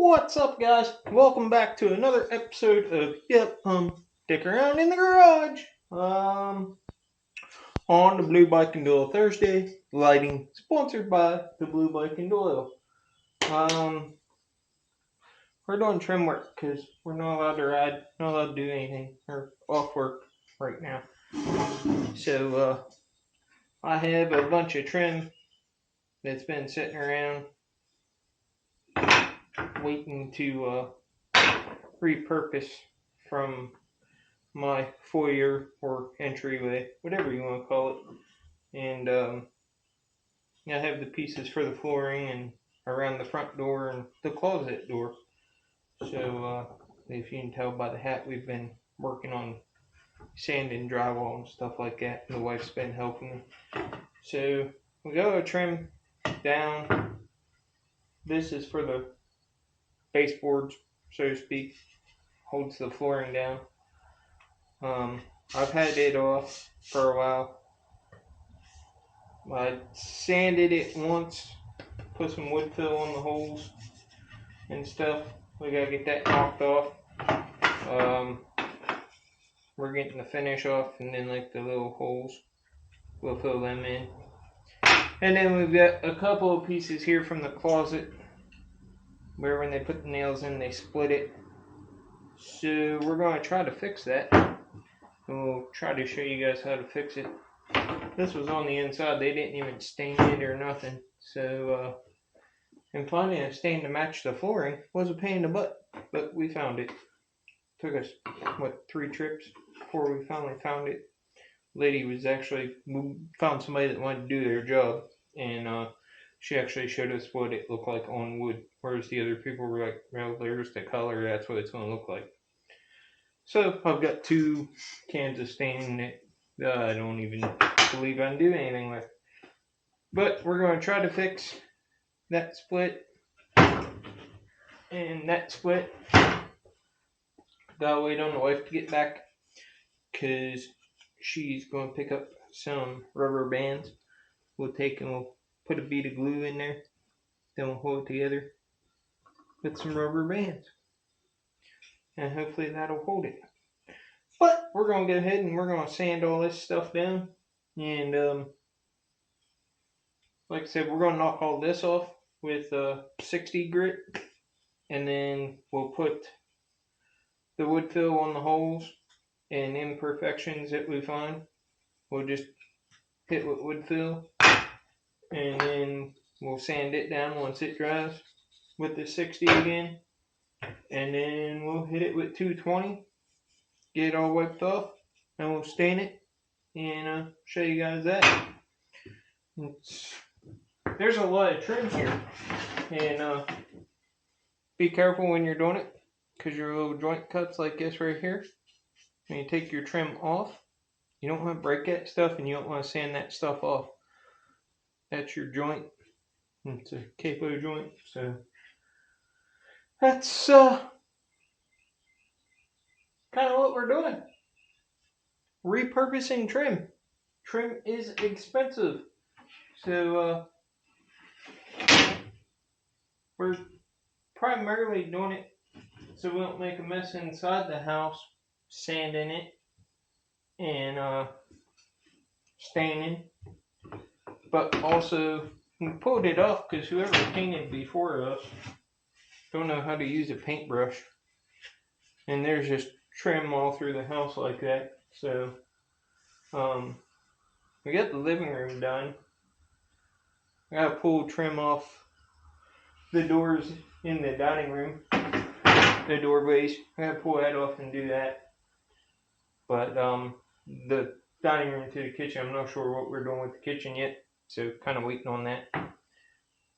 What's up, guys? Welcome back to another episode of Dick Around in the Garage. On the Blue Bike and Doyle Thursday, lighting sponsored by the Blue Bike and Doyle. We're doing trim work because we're not allowed to ride, not allowed to do anything, or off work right now. So, I have a bunch of trim that's been sitting around waiting to repurpose from my foyer or entryway, whatever you want to call it. And I have the pieces for the flooring and around the front door and the closet door. So if you can tell by the hat, we've been working on sanding drywall and stuff like that. The wife's been helping me. So we got a trim down. This is for the baseboards, so to speak. Holds the flooring down. I've had it off for a while. I sanded it once, put some wood fill on the holes and stuff. We gotta get that knocked off. We're getting the finish off, and then like the little holes, we'll fill them in. And then we've got a couple of pieces here from the closet where when they put the nails in, they split it. So we're gonna try to fix that. And we'll try to show you guys how to fix it. This was on the inside. They didn't even stain it or nothing. So, and finding a stain to match the flooring was a pain in the butt. But we found it. Took us, 3 trips before we finally found it. Lady was actually, we found somebody that wanted to do their job. And she actually showed us what it looked like on wood. Whereas the other people were like, well, there's the color. That's what it's going to look like. So I've got 2 cans of stain that I don't even believe I can do anything with. But we're going to try to fix that split and that split. Gotta wait on the wife to get back because she's going to pick up some rubber bands. We'll put a bead of glue in there. Then we'll hold it together with some rubber bands. And hopefully that'll hold it. But we're going to go ahead and we're going to sand all this stuff down. And like I said, we're going to knock all this off with 60 grit. And then we'll put the wood fill on the holes and imperfections that we find. We'll just hit with wood fill. And then we'll sand it down once it dries with the 60 again. And then we'll hit it with 220. Get it all wiped off. And we'll stain it. And show you guys that. There's a lot of trim here. And be careful when you're doing it. Because your little joint cuts like this right here. When you take your trim off. You don't want to break that stuff. And you don't want to sand that stuff off. That's your joint. It's a capo joint. So that's kind of what we're doing. Repurposing trim. Trim is expensive. So we're primarily doing it so we don't make a mess inside the house, sanding it and staining. But also we pulled it off because whoever painted before us don't know how to use a paintbrush. And there's just trim all through the house like that. So we got the living room done. I gotta pull trim off the doors in the dining room, the doorways. I gotta pull that off and do that. But the dining room to the kitchen, I'm not sure what we're doing with the kitchen yet, so kind of waiting on that.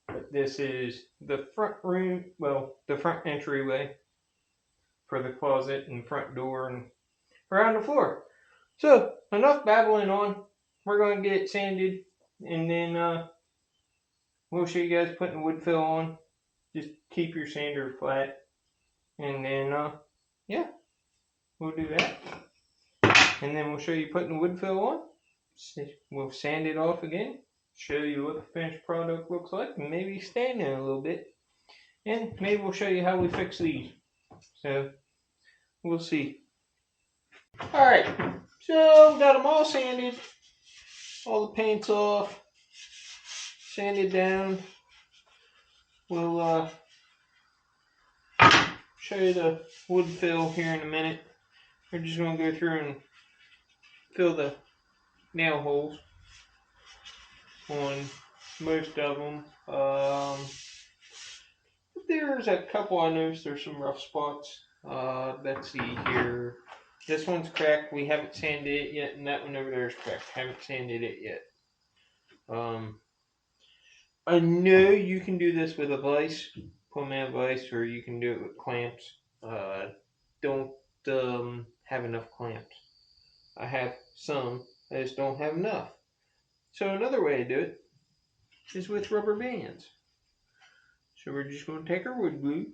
But this is the front room, the front entryway for the closet and front door and around the floor. So enough babbling on. We're going to get it sanded, and then we'll show you guys putting wood fill on. Just keep your sander flat, and then we'll do that. And then we'll show you putting the wood fill on. We'll sand it off again, show you what the finished product looks like, and maybe stain it a little bit. And maybe we'll show you how we fix these. So, we'll see. Alright, so got them all sanded. All the paint's off. Sanded down. We'll show you the wood fill here in a minute. We're just going to go through and fill the nail holes on most of them. There's a couple I noticed there's some rough spots. Let's see here. This one's cracked. We haven't sanded it yet, and that one over there is cracked. Haven't sanded it yet. I know you can do this with a vise, pull me a vise, or you can do it with clamps. Don't have enough clamps. I have some, I just don't have enough. So another way to do it is with rubber bands. So we're just going to take our wood glue.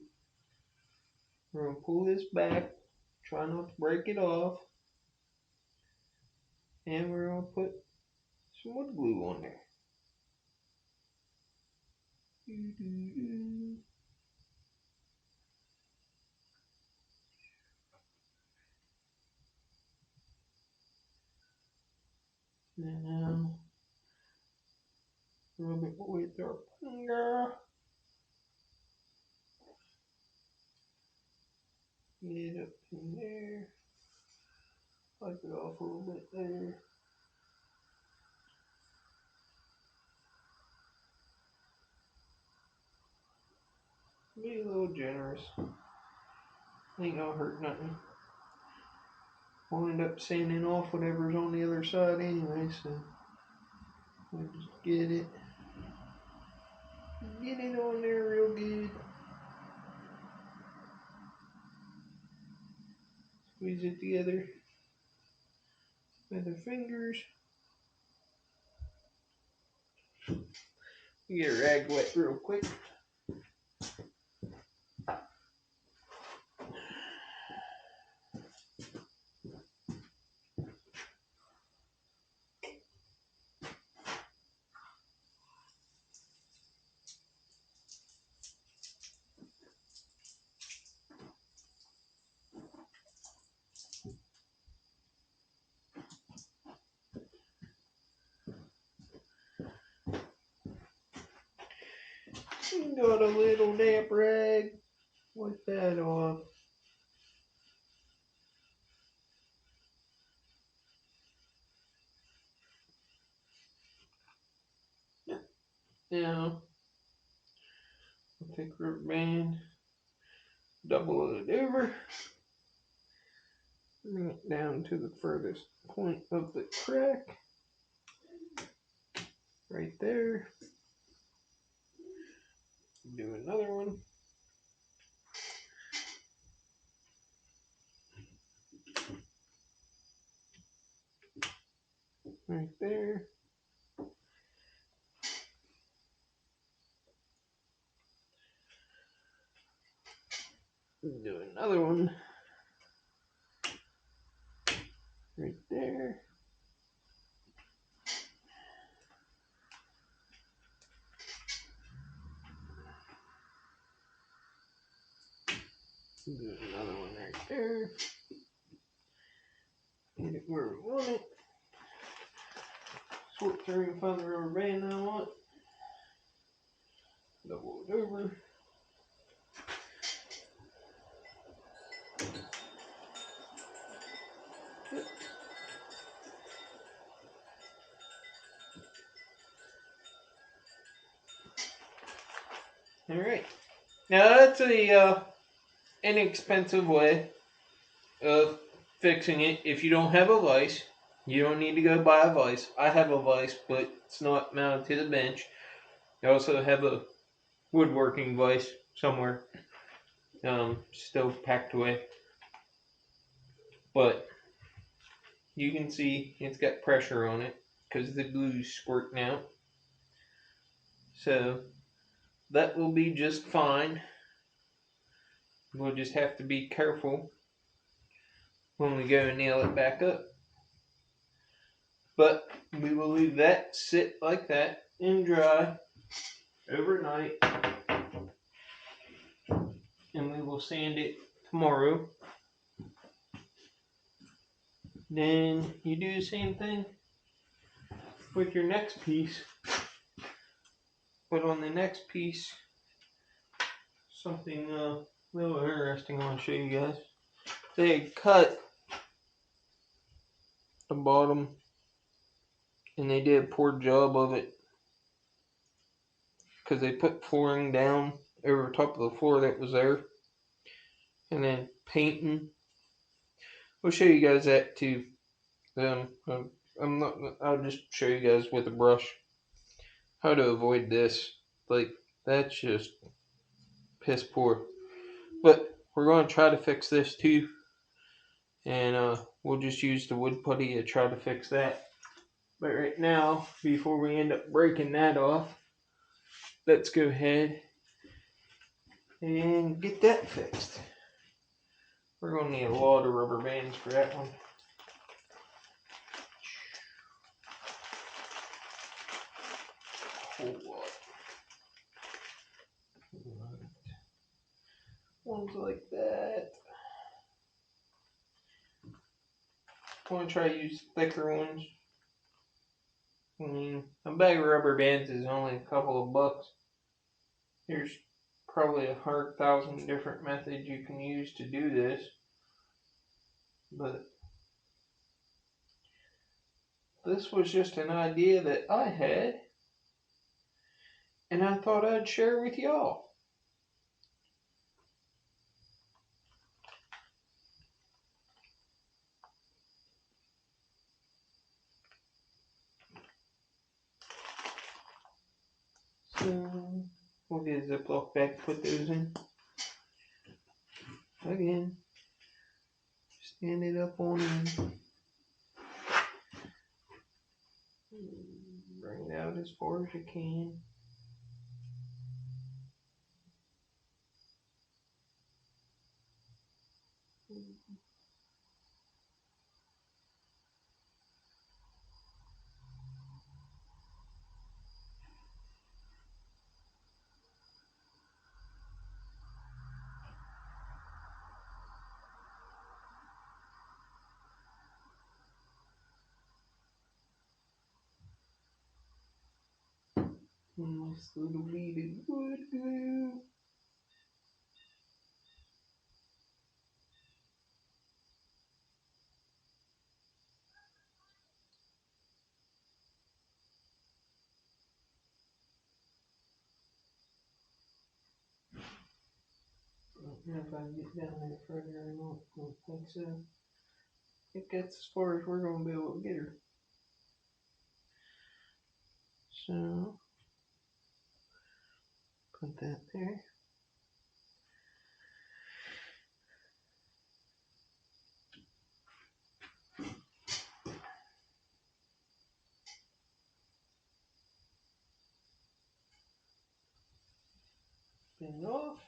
We're going to pull this back, try not to break it off, and we're going to put some wood glue on there. Now, rub it with our finger. Get it up in there. Wipe it off a little bit there. Be a little generous. Ain't gonna hurt nothing. We'll end up sanding off whatever's on the other side anyway, so we'll just get it on there real good. Squeeze it together with our fingers. Get a rag wet real quick. Got a little damp rag. Wipe that off. Now, I'll take a rubber band, double it over, bring it down to the furthest point of the crack, right there. Do another one. Right there. Do another one. Right there. Do another one right there. Get it where we want it. Sort through and find the rubber band I want. Double it over. Alright. Now that's a inexpensive way of fixing it. If you don't have a vise, you don't need to go buy a vise. I have a vise, but it's not mounted to the bench. I also have a woodworking vise somewhere, still packed away. But you can see it's got pressure on it because the glue's squirting out. So that will be just fine. We'll just have to be careful when we go and nail it back up. But we will leave that sit like that and dry overnight. and we will sand it tomorrow. Then you do the same thing with your next piece. But on the next piece, something a little interesting I want to show you guys. They had cut the bottom and they did a poor job of it because they put flooring down over top of the floor that was there and then painting. We'll show you guys that too. I'm not. I'll just show you guys with a brush how to avoid this. Like, that's just piss poor. But we're going to try to fix this too, and we'll just use the wood putty to try to fix that. But right now, before we end up breaking that off, let's go ahead and get that fixed. We're going to need a lot of rubber bands for that one. A whole lot. Ones like that. I want to try to use thicker ones. I mean, a bag of rubber bands is only a couple of bucks. There's probably 100,000 different methods you can use to do this. But this was just an idea that I had, and I thought I'd share with y'all. So we'll get a Ziploc bag to put those in. Again, stand it up on in. Bring it out as far as you can. Nice little beaded wood glue. I don't know if I can get down there further or not. I don't think so. I think that's as far as we're going to be able to get her. So, put that there. Spin it off.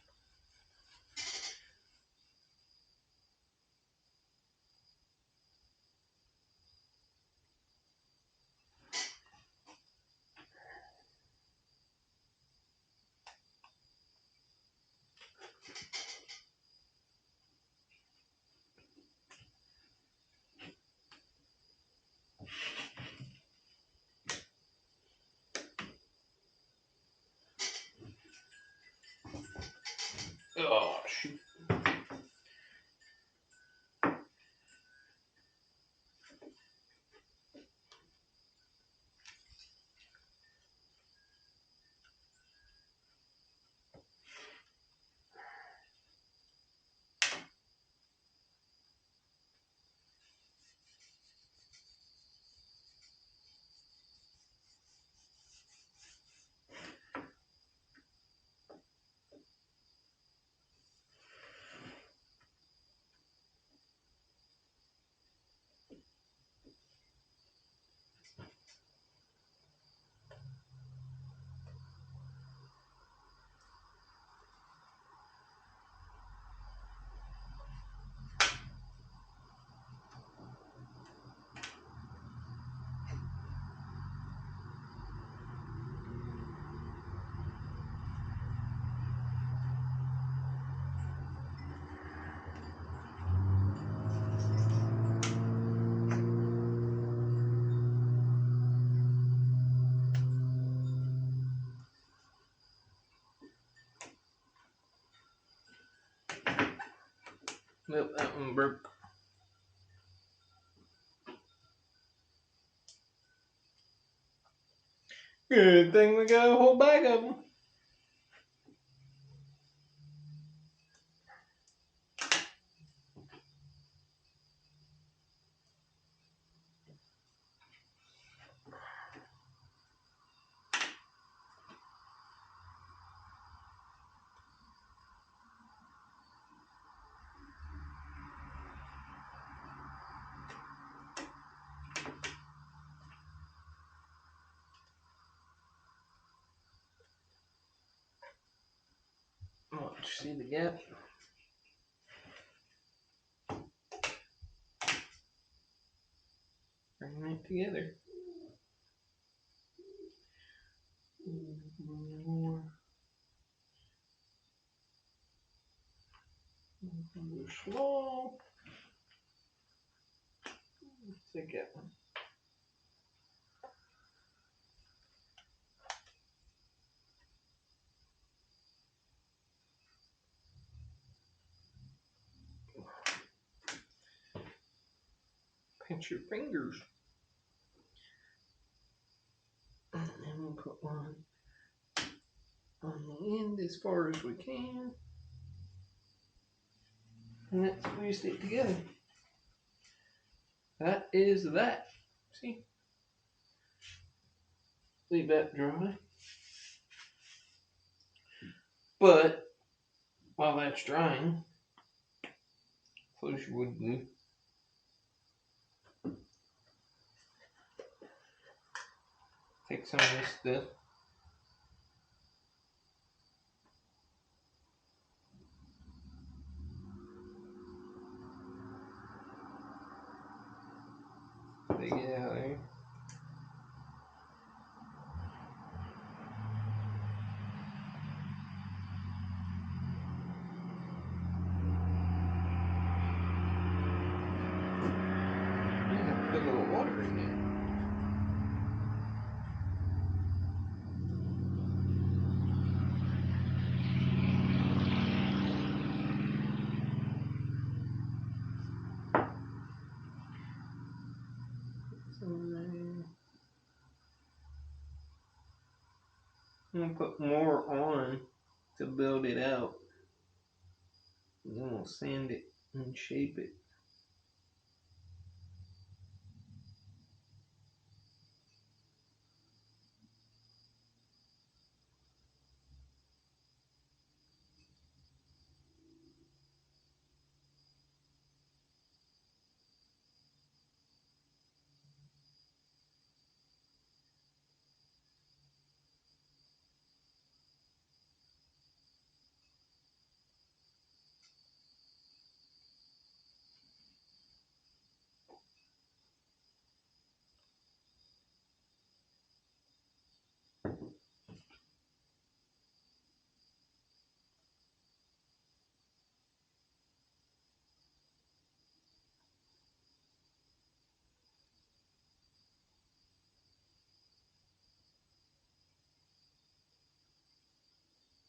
Oh, shoot. Nope, that one broke. Good thing we got a whole bag of them. Oh, did you see the gap? Bring it together. More. Small. Take that one. Pinch your fingers. And then we'll put one on the end as far as we can. And then squeeze it together. That is that. See? Leave that dry. But while that's drying, close your wood glue. Take some of this stuff. Take it out there. Put a little water in there. I'm going to put more on to build it out. And then we'll sand it and shape it.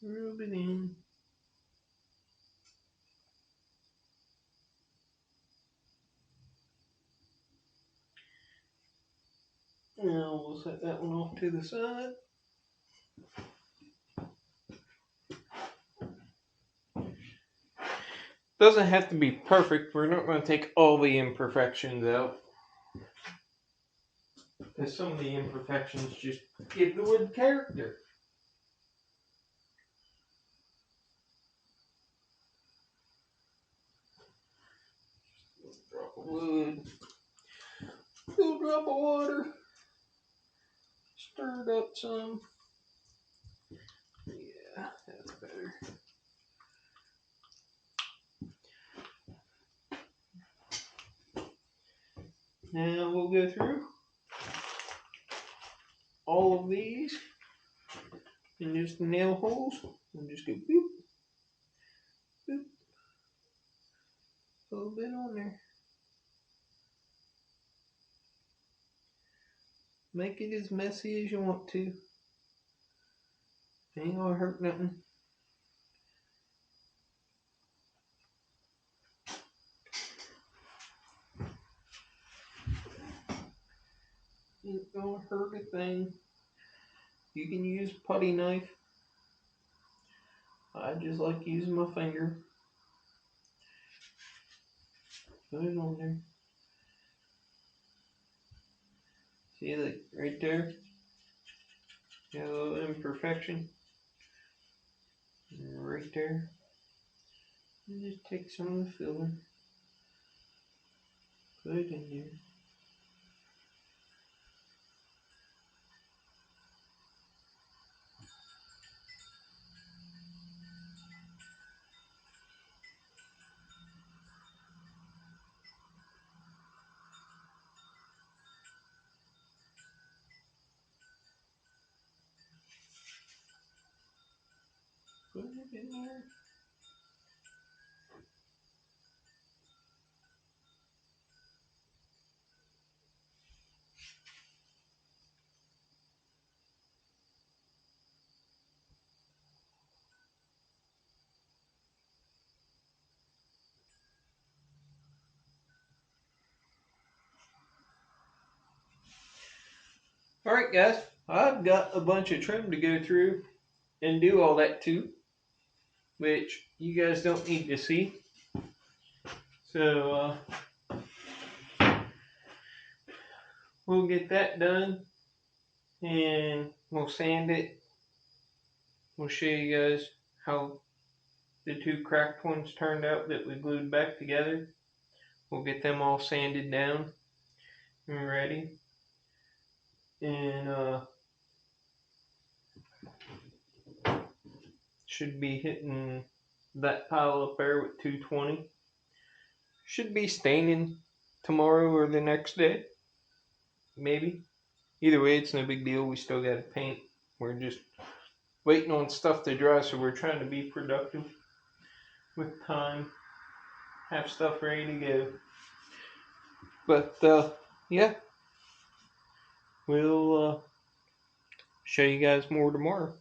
Rub it in. Now we'll set that one off to the side. Doesn't have to be perfect. We're not going to take all the imperfections out. Because some of the imperfections just give the wood character. Drop of wood. Little drop of water. Stir it up some. Yeah, that's better. Now we'll go through all of these and just nail holes and just go boop, boop. A little bit on there. Make it as messy as you want to. Ain't gonna hurt nothing. Ain't gonna hurt a thing. You can use a putty knife. I just like using my finger. Put it on there. See, like right there? Got a little imperfection. Right there. And just take some of the filler. Put it in there. Put it in there. Alright guys, I've got a bunch of trim to go through and do all that too, which you guys don't need to see. So we'll get that done and we'll sand it. We'll show you guys how the two cracked ones turned out that we glued back together. We'll get them all sanded down and ready. And should be hitting that pile up there with 220. Should be staining tomorrow or the next day. Maybe. Either way, it's no big deal. We still got to paint. We're just waiting on stuff to dry, so we're trying to be productive with time. Have stuff ready to go. But, yeah. We'll show you guys more tomorrow.